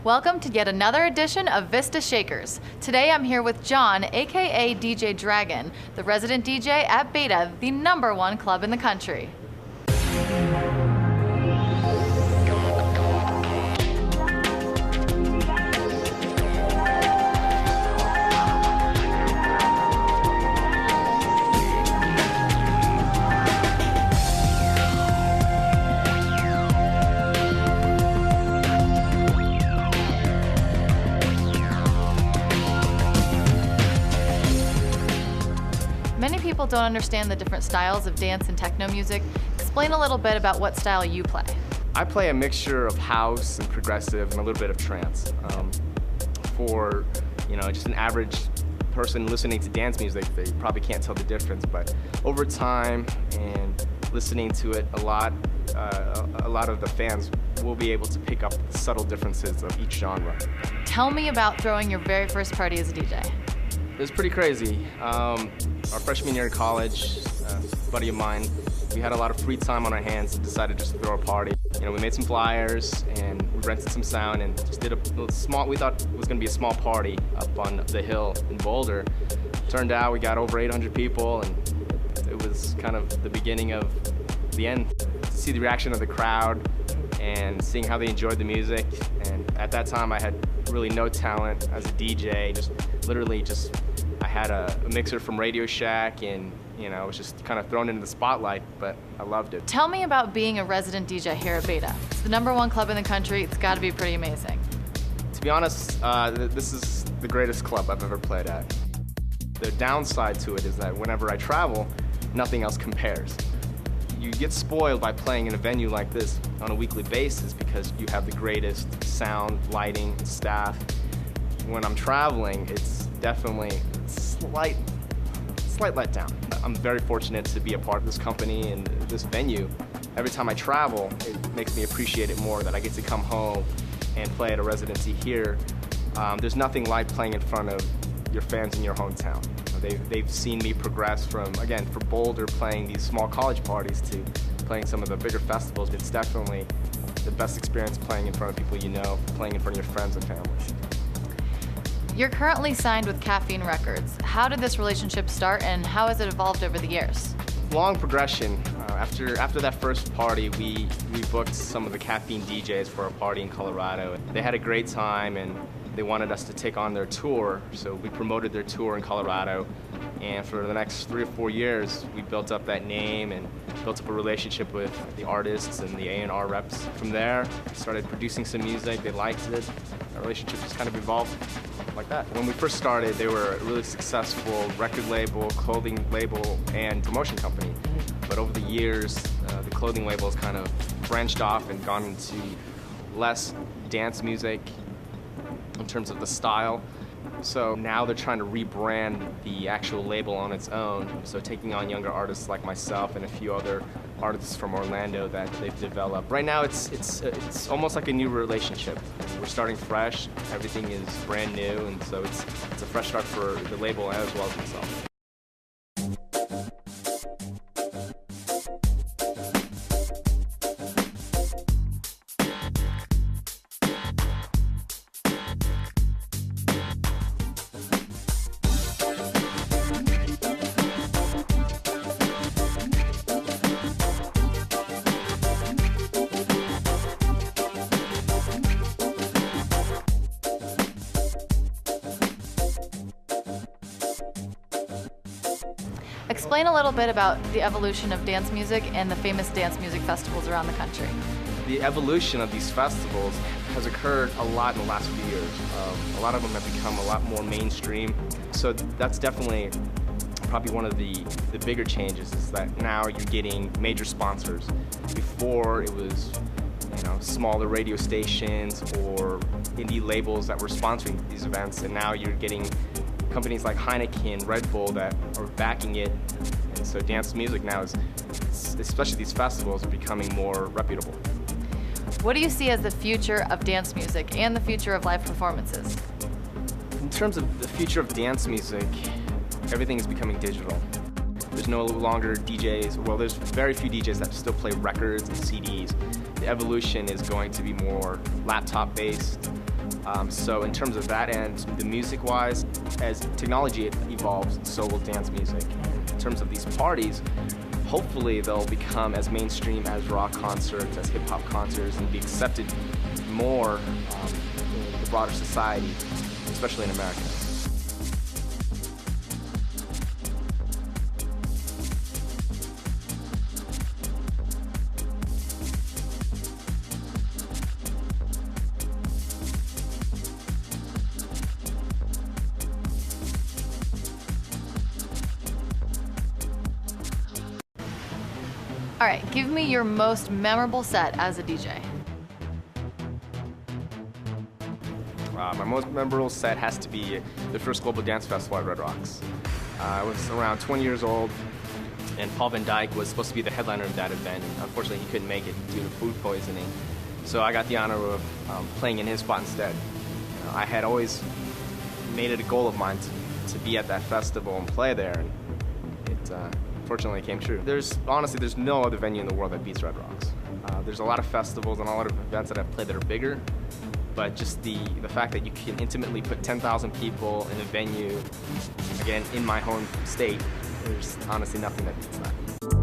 Welcome to yet another edition of VISTA Shakers. Today I'm here with John, aka DJ Dragon, the resident DJ at Beta, the #1 club in the country. Many people don't understand the different styles of dance and techno music. Explain a little bit about what style you play. I play a mixture of house and progressive and a little bit of trance. For just an average person listening to dance music, they probably can't tell the difference. But over time and listening to it a lot of the fans will be able to pick up the subtle differences of each genre. Tell me about throwing your very first party as a DJ. It was pretty crazy. Our freshman year in college, a buddy of mine, we had a lot of free time on our hands and decided just to throw a party. We made some flyers and we rented some sound and just did a small, we thought it was gonna be a small party up on the hill in Boulder. Turned out we got over 800 people and it was kind of the beginning of the end. To see the reaction of the crowd and seeing how they enjoyed the music. And at that time I had really no talent as a DJ, I had a mixer from Radio Shack and I was just kind of thrown into the spotlight, but I loved it. Tell me about being a resident DJ here at Beta. It's the #1 club in the country. It's got to be pretty amazing. To be honest, this is the greatest club I've ever played at. The downside to it is that whenever I travel, nothing else compares. You get spoiled by playing in a venue like this on a weekly basis because you have the greatest sound, lighting, and staff. When I'm traveling, it's definitely a slight letdown. I'm very fortunate to be a part of this company and this venue. Every time I travel, it makes me appreciate it more that I get to come home and play at a residency here. There's nothing like playing in front of your fans in your hometown. They've seen me progress from, again, for Boulder, playing these small college parties to playing some of the bigger festivals. It's definitely the best experience playing in front of people you know, playing in front of your friends and family. You're currently signed with Caffeine Records. How did this relationship start and how has it evolved over the years? Long progression. After that first party, we booked some of the Caffeine DJs for a party in Colorado. They had a great time and they wanted us to take on their tour, so we promoted their tour in Colorado. And for the next 3 or 4 years, we built up that name and built up a relationship with the artists and the A&R reps. From there, started producing some music, they liked it. Our relationship just kind of evolved like that. When we first started, they were a really successful record label, clothing label, and promotion company. But over the years, the clothing label has kind of branched off and gone into less dance music in terms of the style. So now they're trying to rebrand the actual label on its own. So taking on younger artists like myself and a few other artists from Orlando that they've developed. Right now it's almost like a new relationship. We're starting fresh, everything is brand new, and so it's a fresh start for the label as well as myself. Explain a little bit about the evolution of dance music and the famous dance music festivals around the country. The evolution of these festivals has occurred a lot in the last few years. A lot of them have become a lot more mainstream. So that's definitely probably one of the bigger changes is that now you're getting major sponsors. Before it was smaller radio stations or indie labels that were sponsoring these events, and now you're getting companies like Heineken, Red Bull that are backing it, and so dance music now is, especially these festivals, are becoming more reputable. What do you see as the future of dance music and the future of live performances? In terms of the future of dance music, everything is becoming digital. There's no longer DJs, well, there's very few DJs that still play records and CDs. The evolution is going to be more laptop-based. So in terms of that end, the music-wise, as technology evolves, so will dance music. In terms of these parties, hopefully they'll become as mainstream as rock concerts, as hip-hop concerts, and be accepted more in the broader society, especially in America. All right, give me your most memorable set as a DJ. My most memorable set has to be the first Global Dance Festival at Red Rocks. I was around 20 years old, and Paul Van Dyke was supposed to be the headliner of that event, and unfortunately he couldn't make it due to food poisoning. So I got the honor of playing in his spot instead. I had always made it a goal of mine to be at that festival and play there, and it fortunately came true. Honestly, there's no other venue in the world that beats Red Rocks. There's a lot of festivals and a lot of events that I've played that are bigger, but just the fact that you can intimately put 10,000 people in a venue, again, in my home state, there's honestly nothing that beats that.